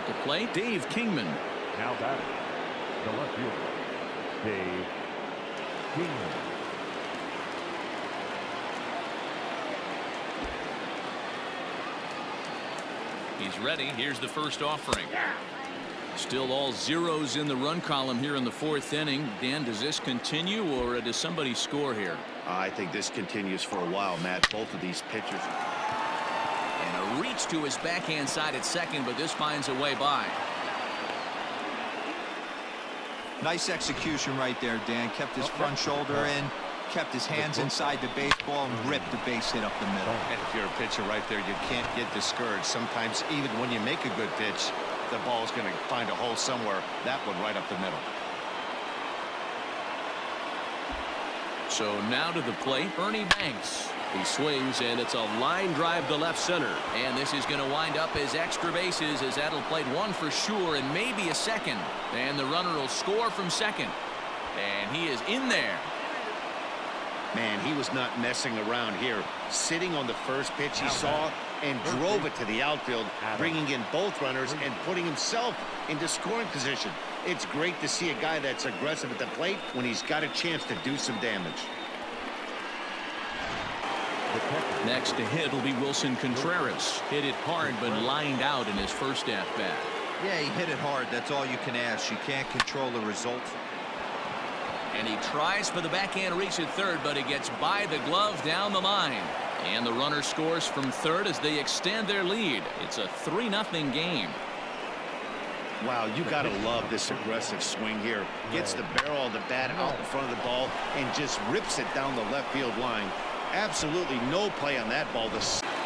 At the plate, Dave Kingman. Now batting, the left fielder, Dave Kingman. He's ready. Here's the first offering. Still all zeros in the run column here in the fourth inning. Dan, does this continue or does somebody score here? I think this continues for a while, Matt. Both of these pitchers. And a reach to his backhand side at second, but this finds a way by. Nice execution right there, Dan. Kept his front shoulder in, kept his hands inside the baseball, and ripped the base hit up the middle. And if you're a pitcher right there, you can't get discouraged. Sometimes even when you make a good pitch, the ball's going to find a hole somewhere. That one right up the middle. So now to the plate, Ernie Banks. He swings, and it's a line drive to left center. And this is going to wind up as extra bases, as that'll play one for sure and maybe a second. And the runner will score from second. And he is in there. Man, he was not messing around here. Sitting on the first pitch he saw and drove it to the outfield, bringing in both runners and putting himself into scoring position. It's great to see a guy that's aggressive at the plate when he's got a chance to do some damage. Next to hit will be Wilson Contreras. Hit it hard but lined out in his first at-bat. Yeah, he hit it hard. That's all you can ask. You can't control the result. And he tries for the backhand reach at third, but it gets by the glove down the line. And the runner scores from third as they extend their lead. It's a 3-0 game. Wow, you got to love this aggressive swing here. Gets the barrel of the bat out in front of the ball and just rips it down the left field line. Absolutely no play on that ball.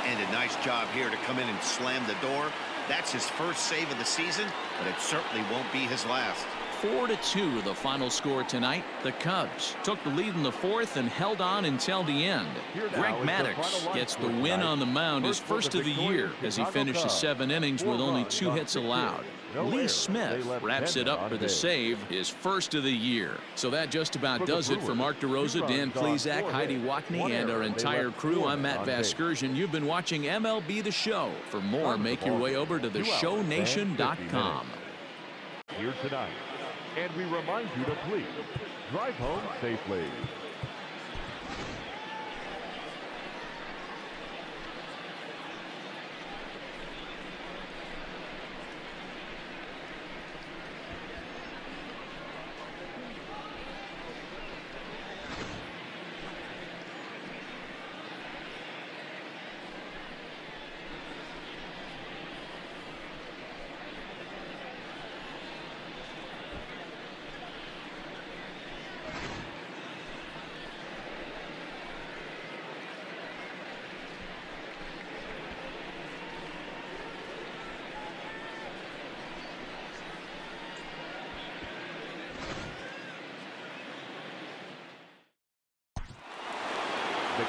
And a nice job here to come in and slam the door. That's his first save of the season, but it certainly won't be his last. 4-2 the final score tonight. The Cubs took the lead in the fourth and held on until the end. Greg Maddux gets the win on the mound, his first of the year, as he finishes 7 innings with only 2 hits allowed. Lee Smith wraps it up for the save, his first of the year. So that just about does it for Mark DeRosa, Dan Plesac, Heidi Watney, and our entire crew. I'm Matt Vasgersian. You've been watching MLB The Show. For more, make your way over to theshownation.com. Here tonight. And we remind you to please drive home safely.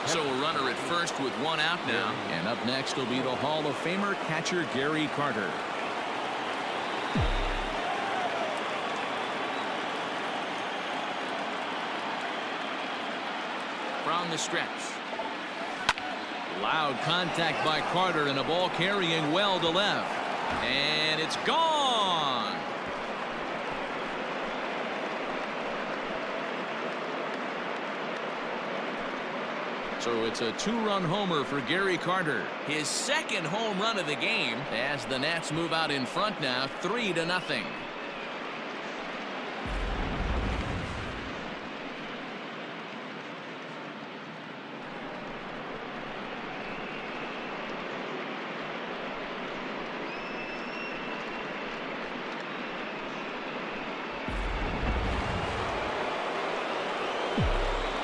So a runner at first with 1 out now. And up next will be the Hall of Famer catcher Gary Carter. From the stretch. Loud contact by Carter and a ball carrying well to left. And it's gone. So it's a 2-run homer for Gary Carter. His second home run of the game as the Nats move out in front now 3-0.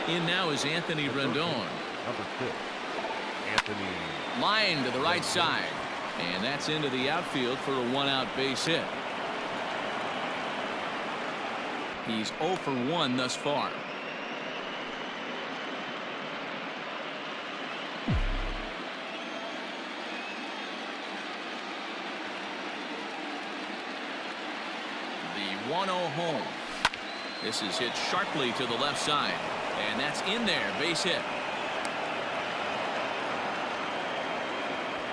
In now is Anthony Rendon. Number 6, Anthony. Line to the right side. And that's into the outfield for a 1-out base hit. He's 0 for 1 thus far. The 1-0 home. This is hit sharply to the left side. And that's in there, base hit.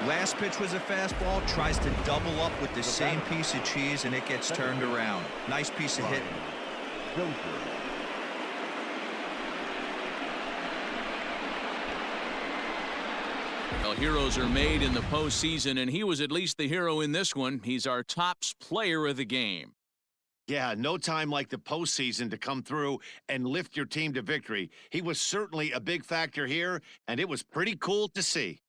Last pitch was a fastball, tries to double up with the same piece of cheese, and it gets turned around. Nice piece of hitting. Well, heroes are made in the postseason, and he was at least the hero in this one. He's our top player of the game. Yeah, no time like the postseason to come through and lift your team to victory. He was certainly a big factor here, and it was pretty cool to see.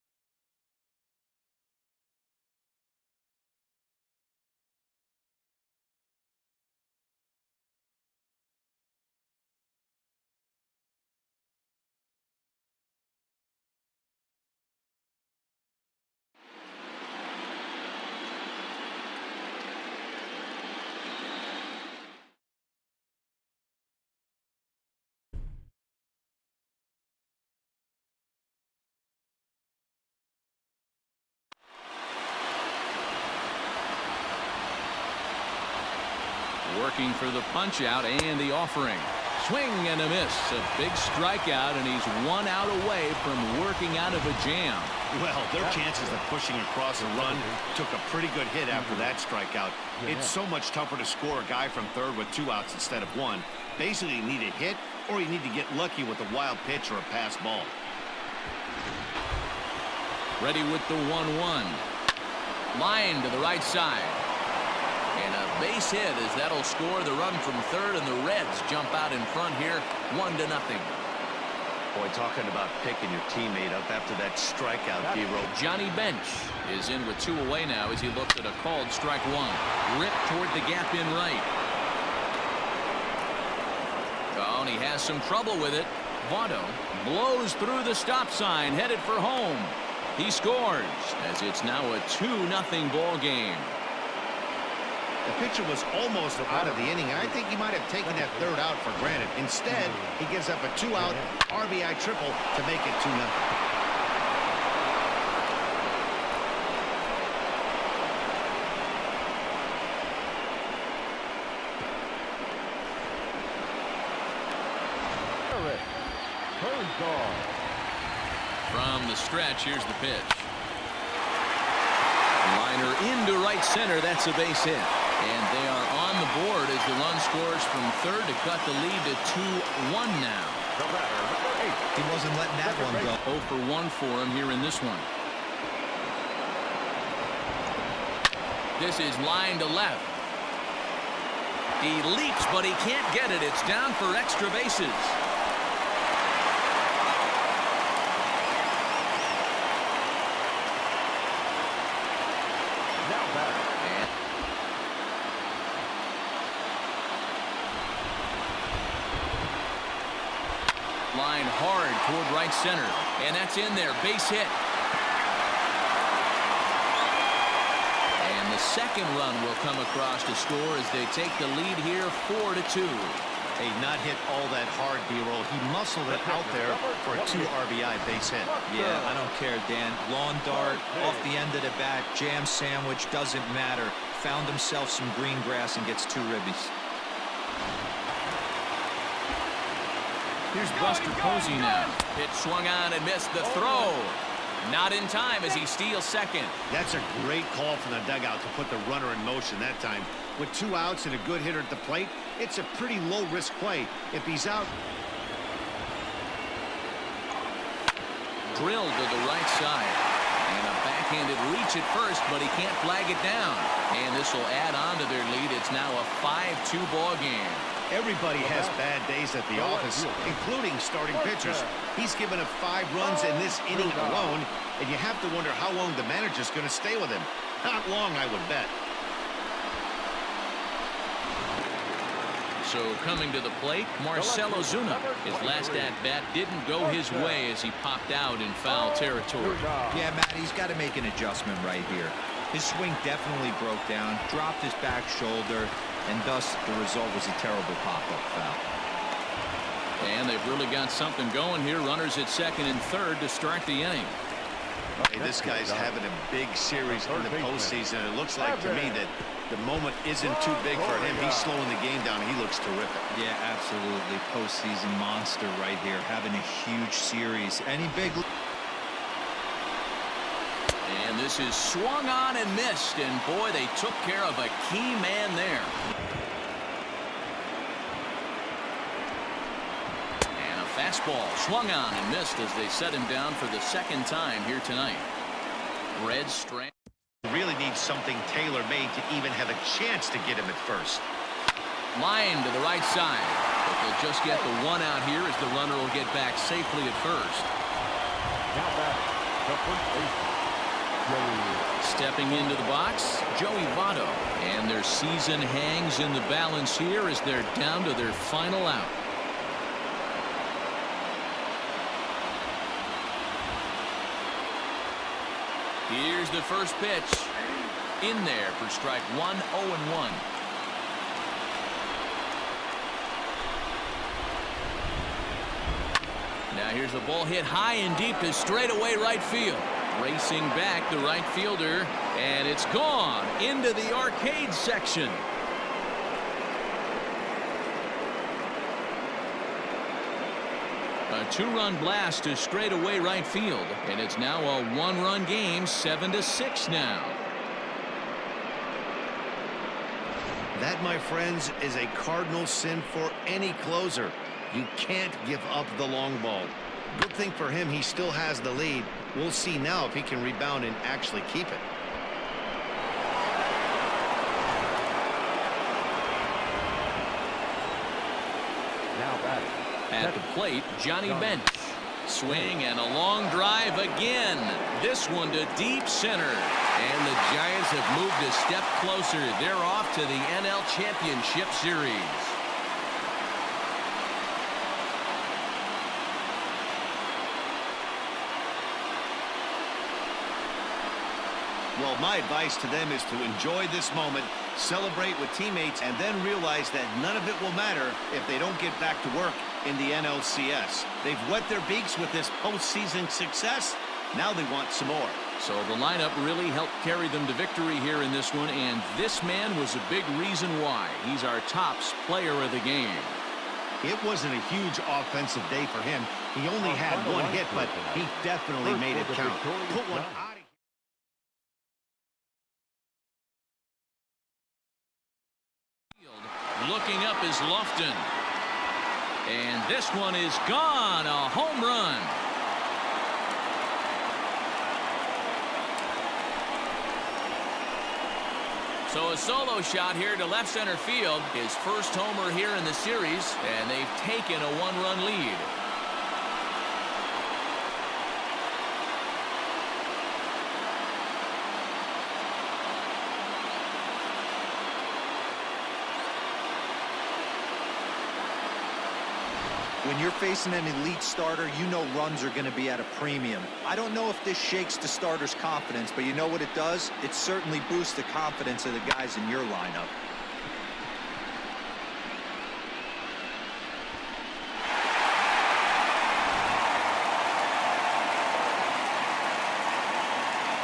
Working for the punch out and the offering. Swing and a miss. A big strikeout, and he's 1 out away from working out of a jam. Well, their chances of pushing across a run took a pretty good hit after that strikeout. It's so much tougher to score a guy from third with 2 outs instead of 1. Basically, you need a hit, or you need to get lucky with a wild pitch or a pass ball. Ready with the 1-1. Line to the right side. And a base hit as that'll score the run from third, and the Reds jump out in front here 1-0. Boy, talking about picking your teammate up after that strikeout, D-Row. Johnny Bench is in with 2 away now as he looks at a called strike 1. Ripped toward the gap in right. Oh, and he has some trouble with it. Votto blows through the stop sign, headed for home. He scores as it's now a 2-0 ball game. The pitcher was almost out of the inning, and I think he might have taken that third out for granted. Instead, he gives up a 2-out RBI triple to make it 2-0. From the stretch, here's the pitch. Liner into right center. That's a base hit. And they are on the board as the run scores from third to cut the lead to 2-1 now. He wasn't letting that one go. 0 for 1 for him here in this one. This is line to left. He leaps, but he can't get it. It's down for extra bases. Line hard toward right center, and that's in there. Base hit. And the second run will come across to score as they take the lead here 4-2. Hey, not hit all that hard, D-Roll. He muscled it out there for a 2 RBI base hit. Yeah, I don't care, Dan. Lawn dart, off the end of the bat, jam sandwich, doesn't matter. Found himself some green grass and gets 2 ribbies. Here's Buster Posey now. Pitch swung on and missed the throw. Not in time as he steals second. That's a great call from the dugout to put the runner in motion that time. With 2 outs and a good hitter at the plate, it's a pretty low-risk play. If he's out... Drilled to the right side. And a backhanded reach at first, but he can't flag it down. And this will add on to their lead. It's now a 5-2 ball game. Everybody has bad days at the office, including starting pitchers. He's given up 5 runs in this inning alone, and you have to wonder how long the manager's going to stay with him. Not long, I would bet. So coming to the plate, Marcell Ozuna. His last at-bat didn't go his way as he popped out in foul territory. Yeah, Matt, he's got to make an adjustment right here. His swing definitely broke down, dropped his back shoulder, and thus the result was a terrible pop-up foul. And they've really got something going here. Runners at second and third to start the inning. Hey, this guy's having a big series in the postseason. It looks like to me that the moment isn't too big for him. He's slowing the game down. He looks terrific. Yeah, absolutely. Postseason monster right here, having a huge series. Any big... And this is swung on and missed. And boy, they took care of a key man there. And a fastball swung on and missed as they set him down for the second time here tonight. Red strand. Really needs something tailor-made to even have a chance to get him at first. Line to the right side. But they'll just get the one out here as the runner will get back safely at first. Now back, the first baseman, Joey. Stepping into the box, Joey Votto. And their season hangs in the balance here as they're down to their final out. Here's the first pitch. In there for strike one, 0-1. Now here's a ball hit high and deep to straightaway right field. Racing back the right fielder, and it's gone into the arcade section. A two-run blast to straightaway right field, and it's now a one-run game, 7-6 now. That, my friends, is a cardinal sin for any closer. You can't give up the long ball. Good thing for him, he still has the lead. We'll see now if he can rebound and actually keep it. Now back. At the plate, Johnny Bench. Swing and a long drive again. This one to deep center. And the Giants have moved a step closer. They're off to the NL Championship Series. Well, my advice to them is to enjoy this moment, celebrate with teammates, and then realize that none of it will matter if they don't get back to work in the NLCS. They've wet their beaks with this postseason success. Now they want some more. So the lineup really helped carry them to victory here in this one, and this man was a big reason why. He's our tops player of the game. It wasn't a huge offensive day for him. He only had one hit, but he definitely made it count. Put one out. Looking up is Lofton. And this one is gone. A home run. So a solo shot here to left center field. His first homer here in the series. And they've taken a one-run lead. When you're facing an elite starter, you know runs are going to be at a premium. I don't know if this shakes the starter's confidence, but you know what it does? It certainly boosts the confidence of the guys in your lineup.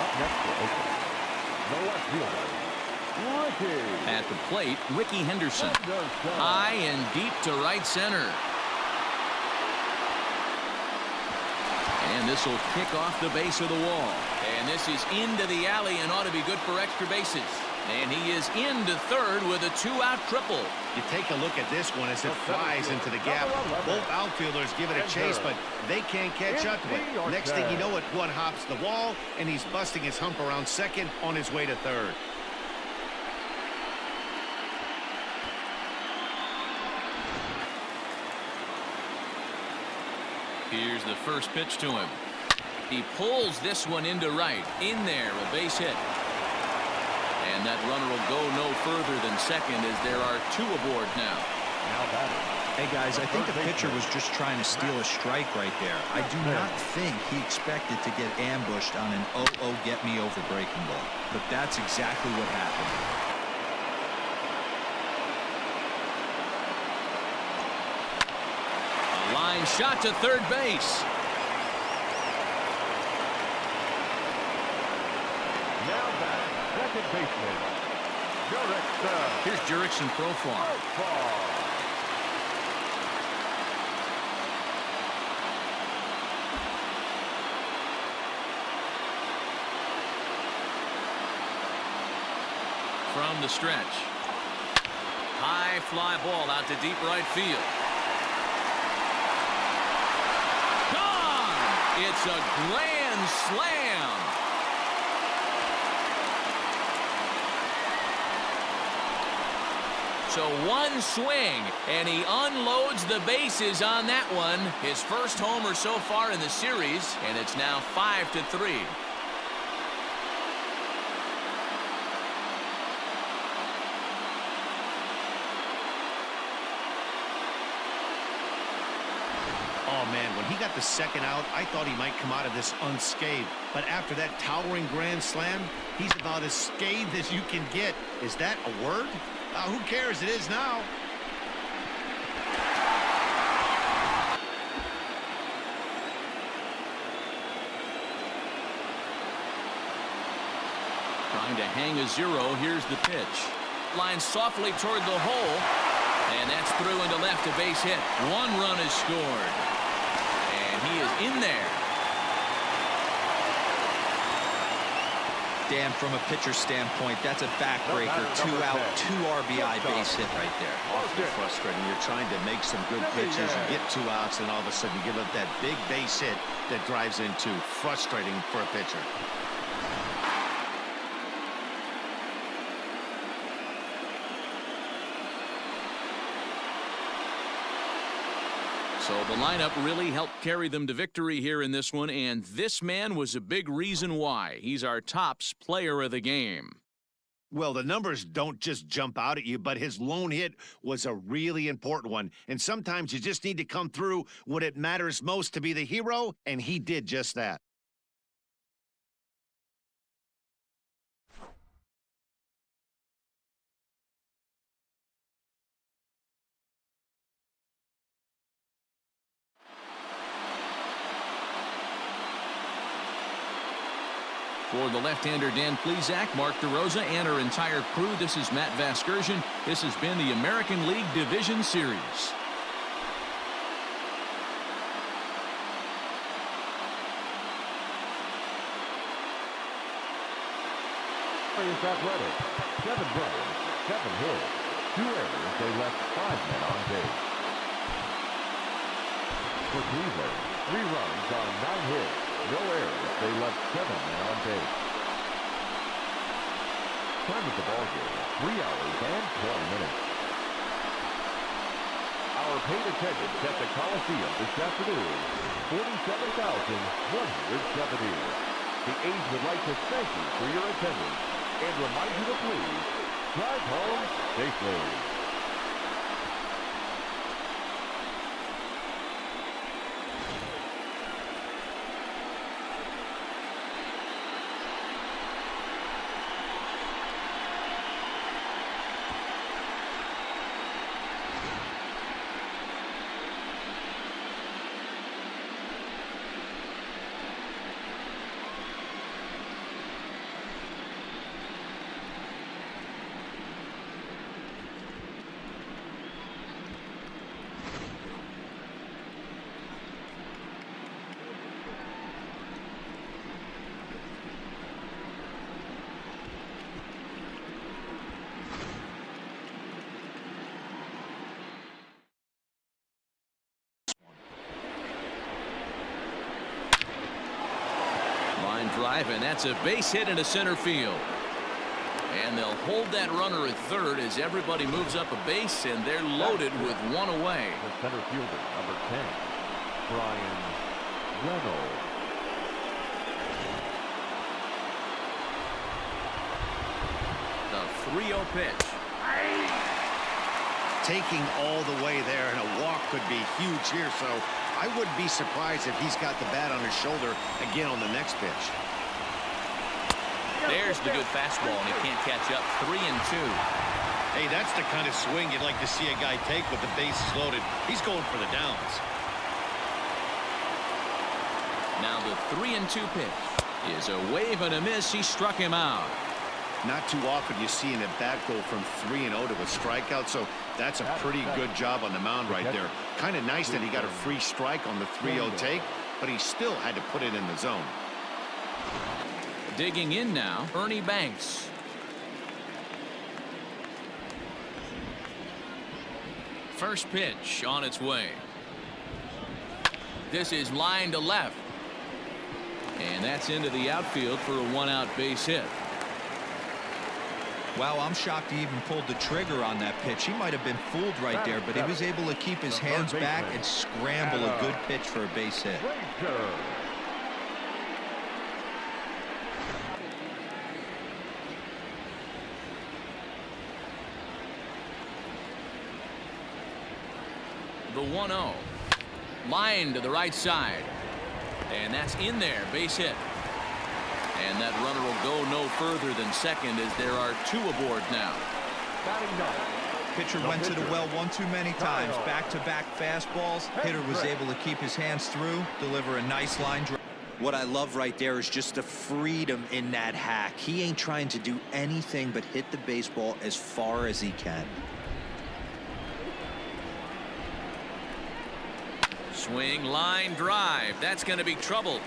Up next for Oakland, the left fielder, Rickey. At the plate, Rickey Henderson. High and deep to right center. And this will kick off the base of the wall. And this is into the alley and ought to be good for extra bases. And he is into third with a two-out triple. You take a look at this one as it flies into the gap. Both outfielders give it a chase, but they can't catch up to it. Next thing you know it, one hops the wall, and he's busting his hump around second on his way to third. Here's the first pitch to him. He pulls this one into right. In there, a base hit. And that runner will go no further than second as there are two aboard now. Hey, guys, I think the pitcher was just trying to steal a strike right there. I do not think he expected to get ambushed on an get-me-over breaking ball. But that's exactly what happened. Line shot to third base. Now back, second baseman, Jurickson. Here's Jurickson profile. from the stretch. High fly ball out to deep right field. Gone! It's a grand slam. So one swing, and he unloads the bases on that one. His first homer so far in the series, and it's now 5-3. Oh, man, when he got the second out, I thought he might come out of this unscathed. But after that towering grand slam, he's about as scathed as you can get. Is that a word? Who cares? It is now. Trying to hang a zero. Here's the pitch. Line softly toward the hole. And that's through into left, a base hit. One run is scored. And he is in there. Dan, from a pitcher standpoint, that's a backbreaker. 2 out, 2 RBI base hit right there. Awfully frustrating. You're trying to make some good pitches. You get 2 outs, and all of a sudden you give up that big base hit that drives in 2. Frustrating for a pitcher. So the lineup really helped carry them to victory here in this one, and this man was a big reason why. He's our tops player of the game. Well, the numbers don't just jump out at you, but his lone hit was a really important one. And sometimes you just need to come through when it matters most to be the hero, and he did just that. For the left-hander Dan Plesac, Mark DeRosa, and our entire crew, this is Matt Vasgersian. This has been the American League Division Series. Is athletic. 7 runs, 7 hits, 2 errors. They left 5 men on base. For Cleveland, 3 runs on 9 hits, no errors. They left 7 men on base. Time at the ballgame, 3 hours and 20 minutes. Our paid attendance at the Coliseum this afternoon, 47,170. The A's would like to thank you for your attendance and remind you to please drive home safely. Drive, and that's a base hit into center field. And they'll hold that runner at third as everybody moves up a base, and they're loaded with one away. The center fielder, number 10, Rendon. The 3-0 pitch. Taking all the way there, and a walk could be huge here, so I wouldn't be surprised if he's got the bat on his shoulder again on the next pitch. There's the good fastball, and he can't catch up. 3-2. Hey, that's the kind of swing you'd like to see a guy take with the bases loaded. He's going for the downs. Now the 3-2 pitch is a wave and a miss. He struck him out. Not too often you see an at-bat go from 3-0 to a strikeout, so that's a pretty good job on the mound right there. Kind of nice that he got a free strike on the 3-0 take, but he still had to put it in the zone. Digging in now, Ernie Banks. First pitch on its way. This is line to left. And that's into the outfield for a one-out base hit. Wow, I'm shocked he even pulled the trigger on that pitch. He might have been fooled right there, but he was able to keep his hands back and scramble a good pitch for a base hit. The 1-0. Line to the right side. And that's in there. Base hit. And that runner will go no further than second as there are two aboard now. Pitcher went to the well one too many times. Back-to-back fastballs. Hitter was able to keep his hands through, deliver a nice line drive. What I love right there is just the freedom in that hack. He ain't trying to do anything but hit the baseball as far as he can. Swing, line, drive. That's going to be trouble.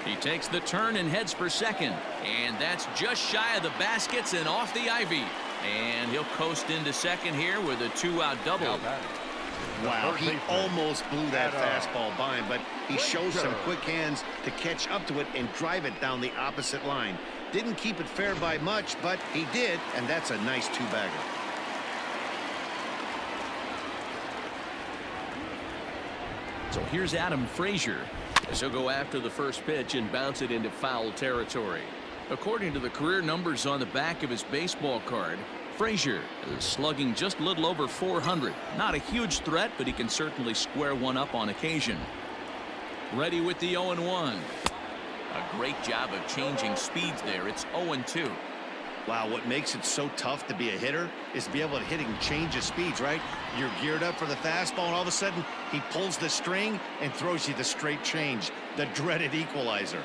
He takes the turn and heads for second. And that's just shy of the baskets and off the ivy. And he'll coast into second here with a two-out double. Wow, he almost blew that fastball by him, but he shows some quick hands to catch up to it and drive it down the opposite line. Didn't keep it fair by much, but he did, and that's a nice two-bagger. So here's Adam Fraser as he'll go after the first pitch and bounce it into foul territory. According to the career numbers on the back of his baseball card, Fraser is slugging just a little over 400. Not a huge threat, but he can certainly square one up on occasion. Ready with the 0-1. A great job of changing speeds there. It's 0-2. Wow, what makes it so tough to be a hitter is to be able to hit and change his speeds, right? You're geared up for the fastball, and all of a sudden, he pulls the string and throws you the straight change, the dreaded equalizer.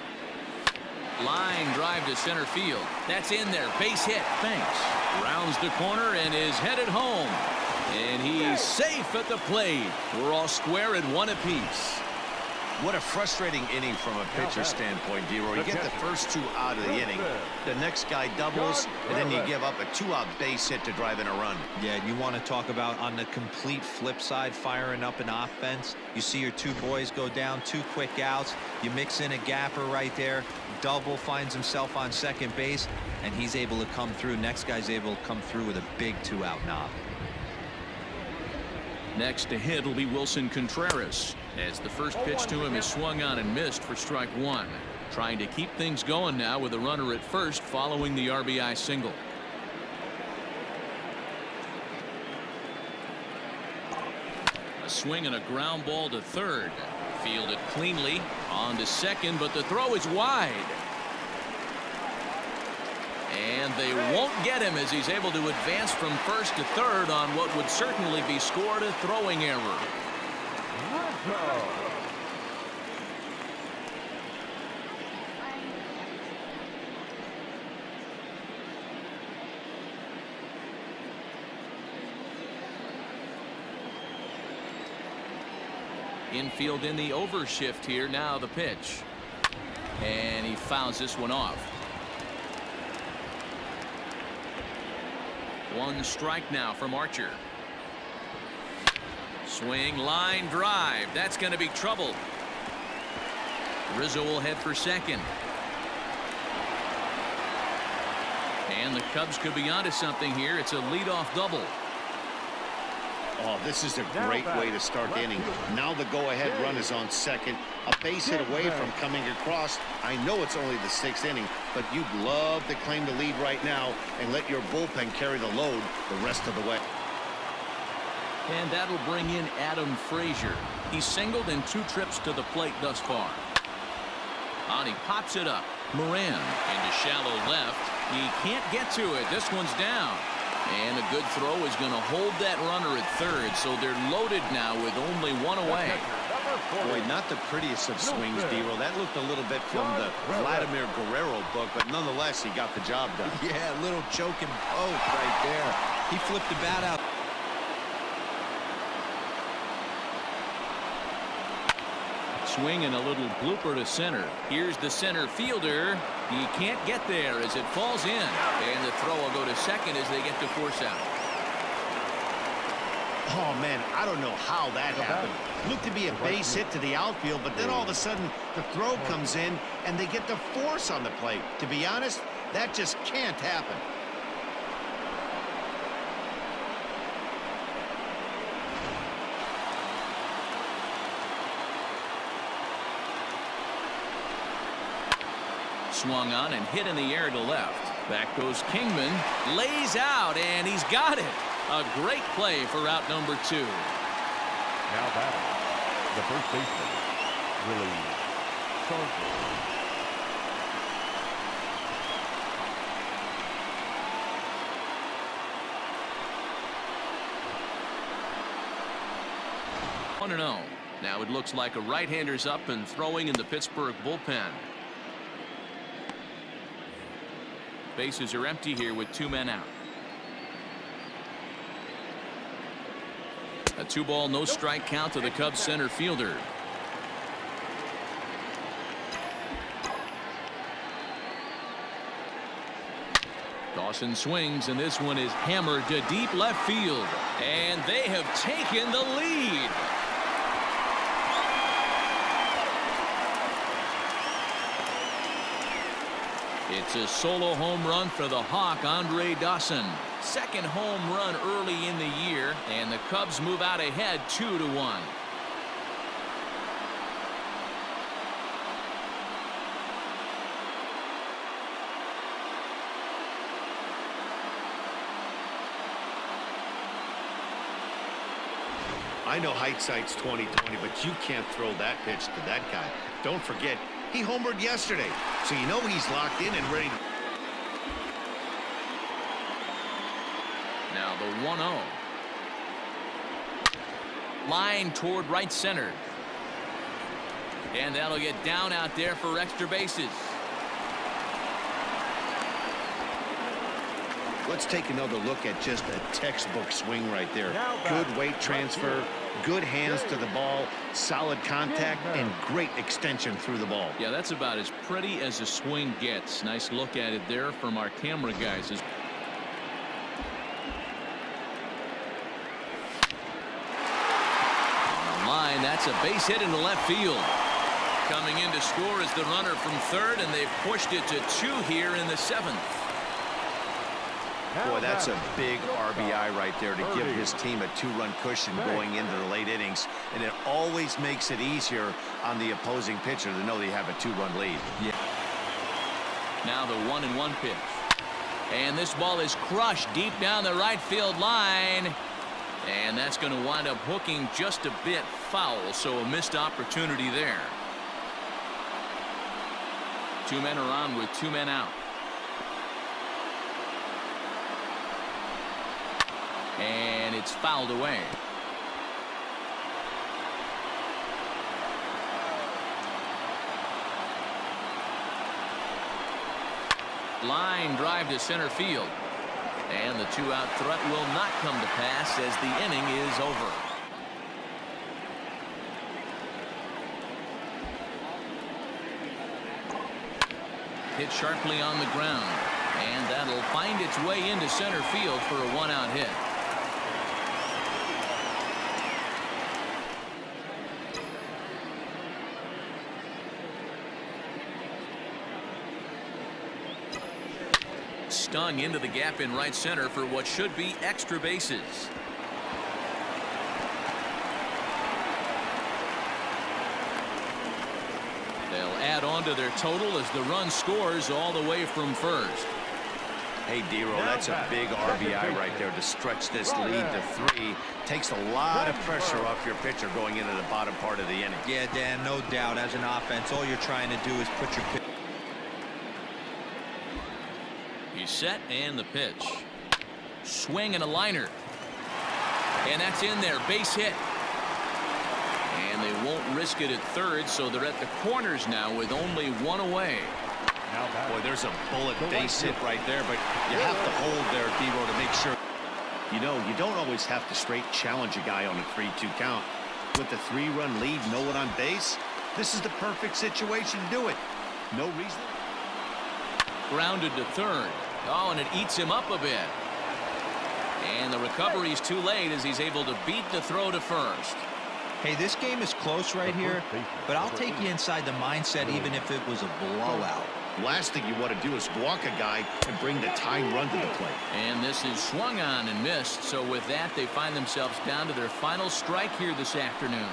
Line drive to center field. That's in there. Base hit. Banks rounds the corner and is headed home. And he's safe at the plate. We're all square at one apiece. What a frustrating inning from a pitcher's standpoint, D-Roy. You get the first two out of the inning. The next guy doubles, and then you give up a two-out base hit to drive in a run. Yeah, you want to talk about on the complete flip side, firing up an offense. You see your two boys go down, two quick outs. You mix in a gapper right there. Double finds himself on second base, and he's able to come through. Next guy's able to come through with a big two-out knob. Next to hit will be Wilson Contreras, as the first pitch to him is swung on and missed for strike one. Trying to keep things going now with a runner at first following the RBI single. A swing and a ground ball to third. Fielded cleanly on to second, but the throw is wide. And they won't get him as he's able to advance from first to third on what would certainly be scored a throwing error. Infield in the overshift here. Now the pitch. And he fouls this one off. One strike now from Archer. Swing, line, drive. That's going to be trouble. Rizzo will head for second. And the Cubs could be onto something here. It's a leadoff double. Oh, this is a great way to start the inning. Now the go-ahead run is on second. A base hit away from coming across. I know it's only the sixth inning, but you'd love to claim the lead right now and let your bullpen carry the load the rest of the way. And that'll bring in Adam Fraser. He's singled in 2 trips to the plate thus far. And he pops it up. Moran into shallow left. He can't get to it. This one's down. And a good throw is going to hold that runner at third, so they're loaded now with only one away. Boy, not the prettiest of swings, D-Roll. That looked a little bit from the Vladimir Guerrero book, but nonetheless, he got the job done. Yeah, a little choking poke right there. He flipped the bat out. Swing and a little blooper to center. Here's the center fielder. He can't get there as it falls in. And the throw will go to second as they get to force out. Oh, man, I don't know how that happened. Looked to be a base hit to the outfield, but then all of a sudden the throw comes in and they get the force on the plate. To be honest, that just can't happen. Swung on and hit in the air to left. Back goes Kingman, lays out, and he's got it. A great play for out number 2. Now batting, the first baseman, Rickey Henderson. 1-0. Now it looks like a right-hander's up and throwing in the Pittsburgh bullpen. Bases are empty here with 2 men out. A 2-ball, no strike count to the Cubs center fielder. Dawson swings, and this one is hammered to deep left field. And they have taken the lead. It's a solo home run for the Hawk, Andre Dawson. Second home run early in the year, and the Cubs move out ahead 2-1. I know hindsight's 20/20, but you can't throw that pitch to that guy. Don't forget, he homered yesterday, so you know he's locked in and ready. Now the 1-0. Line toward right center. And that'll get down out there for extra bases. Let's take another look at just a textbook swing right there. Good weight transfer, good hands to the ball, solid contact, and great extension through the ball. Yeah, that's about as pretty as a swing gets. Nice look at it there from our camera guys. On the line, that's a base hit into left field. Coming in to score is the runner from third, and they've pushed it to 2 here in the 7th. Boy, that's a big RBI right there to give his team a 2-run cushion going into the late innings. And it always makes it easier on the opposing pitcher to know they have a 2-run lead. Yeah. Now the 1-1 pitch. And this ball is crushed deep down the right field line. And that's going to wind up hooking just a bit foul, so a missed opportunity there. 2 men are on with 2 men out. And it's fouled away. Line drive to center field. And the 2-out threat will not come to pass as the inning is over. Hit sharply on the ground. And that'll find its way into center field for a 1-out hit. Stung into the gap in right center for what should be extra bases. They'll add on to their total as the run scores all the way from first. Hey, D-Roll, that's a big RBI right there to stretch this lead to 3. Takes a lot of pressure off your pitcher going into the bottom part of the inning. Yeah, Dan, no doubt. As an offense, all you're trying to do is put your pitch. He's set, and the pitch. Swing and a liner. And that's in there. Base hit. And they won't risk it at third, so they're at the corners now with only 1 away. Boy, there's a bullet base hit right there, but you have to hold there, D-Roll, to make sure. You know, you don't always have to straight challenge a guy on a 3-2 count. With the 3-run lead, no one on base, this is the perfect situation to do it. No reason. Grounded to third. Oh, and it eats him up a bit. And the recovery's too late as he's able to beat the throw to first. Hey, this game is close right here, but I'll take you inside the mindset even if it was a blowout. Last thing you want to do is walk a guy and bring the tying run to the plate. And this is swung on and missed. So with that, they find themselves down to their final strike here this afternoon.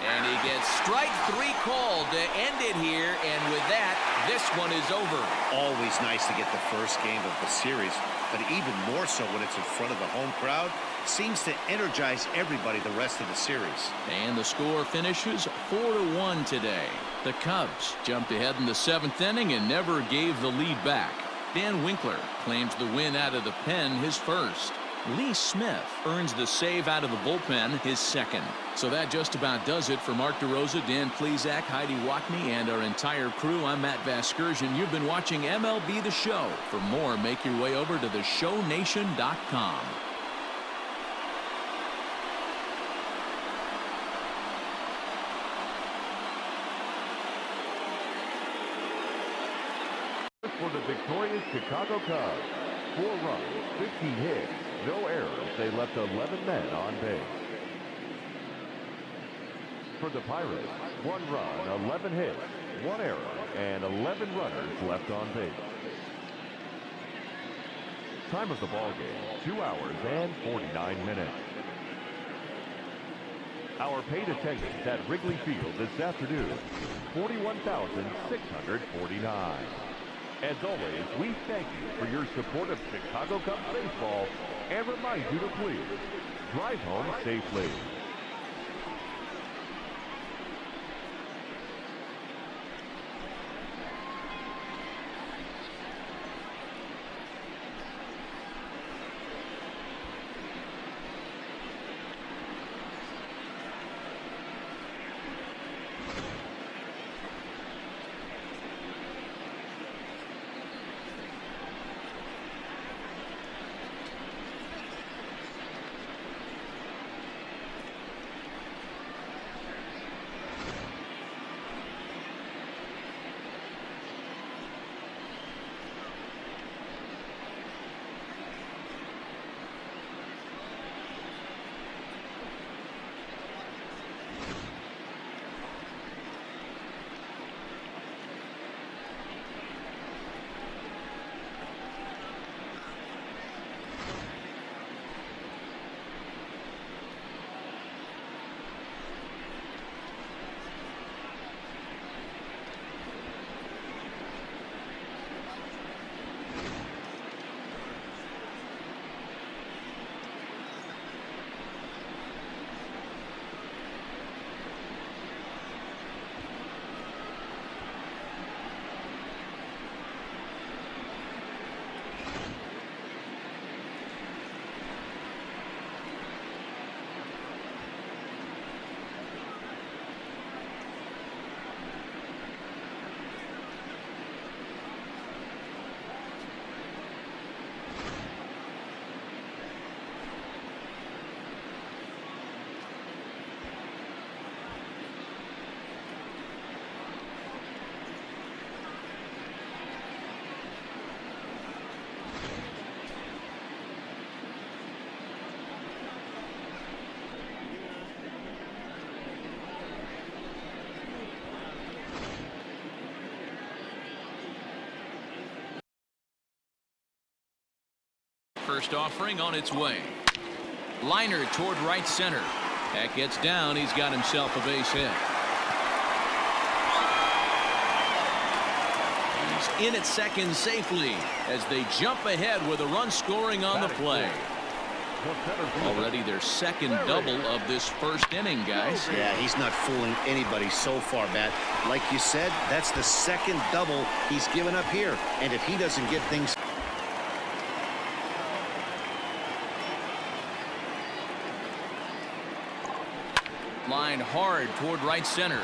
And he gets strike 3 called to end it here. And with that, this one is over. Always nice to get the first game of the series, but even more so when it's in front of the home crowd. Seems to energize everybody the rest of the series. And the score finishes 4-1 today. The Cubs jumped ahead in the 7th inning and never gave the lead back. Dan Winkler claims the win out of the pen, his first. Lee Smith earns the save out of the bullpen, his second. So that just about does it for Mark DeRosa, Dan Plesac, Heidi Wackney, and our entire crew. I'm Matt Vasgersian. You've been watching MLB The Show. For more, make your way over to theshownation.com. For the victorious Chicago Cubs, 4 runs, 15 hits, no errors. They left 11 men on base. For the Pirates, 1 run, 11 hits, 1 error, and 11 runners left on base. Time of the ball game, 2 hours and 49 minutes. Our paid attendance at Wrigley Field this afternoon, 41,649. As always, we thank you for your support of Chicago Cubs baseball and remind you to please drive home safely. First offering on its way. Liner toward right center. That gets down. He's got himself a base hit. He's in at second safely as they jump ahead with a run scoring on the play. Already their second double of this first inning, guys. Yeah, he's not fooling anybody so far, Matt. Like you said, that's the second double he's given up here. And if he doesn't get things... Line hard toward right center.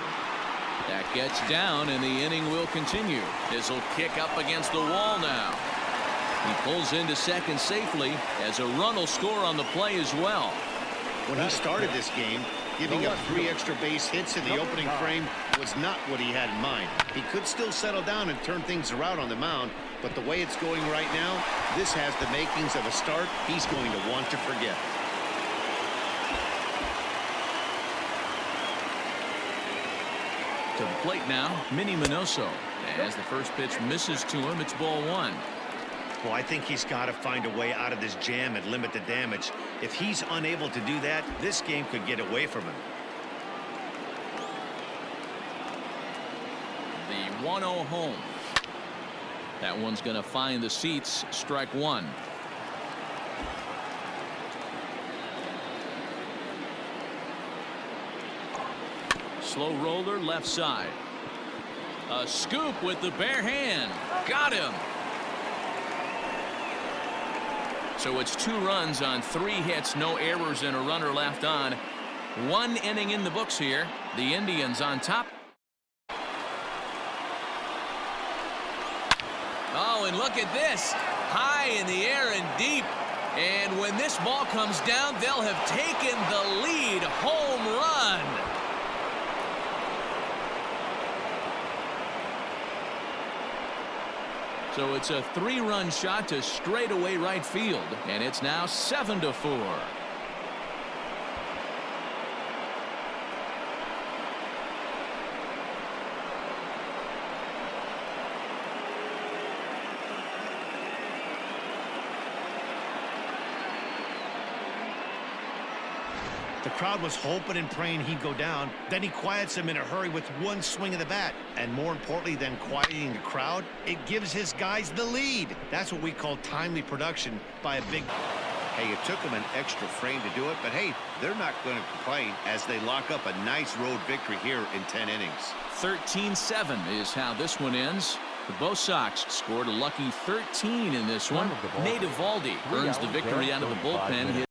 That gets down, and the inning will continue. This will kick up against the wall now. He pulls into second safely as a run will score on the play as well. When he started this game, giving up 3 extra base hits in the opening frame was not what he had in mind. He could still settle down and turn things around on the mound, but the way it's going right now, this has the makings of a start he's going to want to forget. To the plate now, Minnie Minoso. As the first pitch misses to him, it's ball 1. Well, I think he's got to find a way out of this jam and limit the damage. If he's unable to do that, this game could get away from him. The 1-0 home. That one's going to find the seats. Strike 1. Slow roller left side. A scoop with the bare hand. Got him. So it's 2 runs on 3 hits, no errors, and a runner left on. 1 inning in the books here. The Indians on top. Oh, and look at this. High in the air and deep. And when this ball comes down, they'll have taken the lead. Home run. So it's a 3-run shot to straightaway right field, and it's now 7-4. The crowd was hoping and praying he'd go down. Then he quiets him in a hurry with 1 swing of the bat. And more importantly than quieting the crowd, it gives his guys the lead. That's what we call timely production by a big... Hey, it took him an extra frame to do it, but hey, they're not going to complain as they lock up a nice road victory here in 10 innings. 13-7 is how this one ends. The Bo Sox scored a lucky 13 in this one. Nate Eovaldi earns the victory out of the bullpen.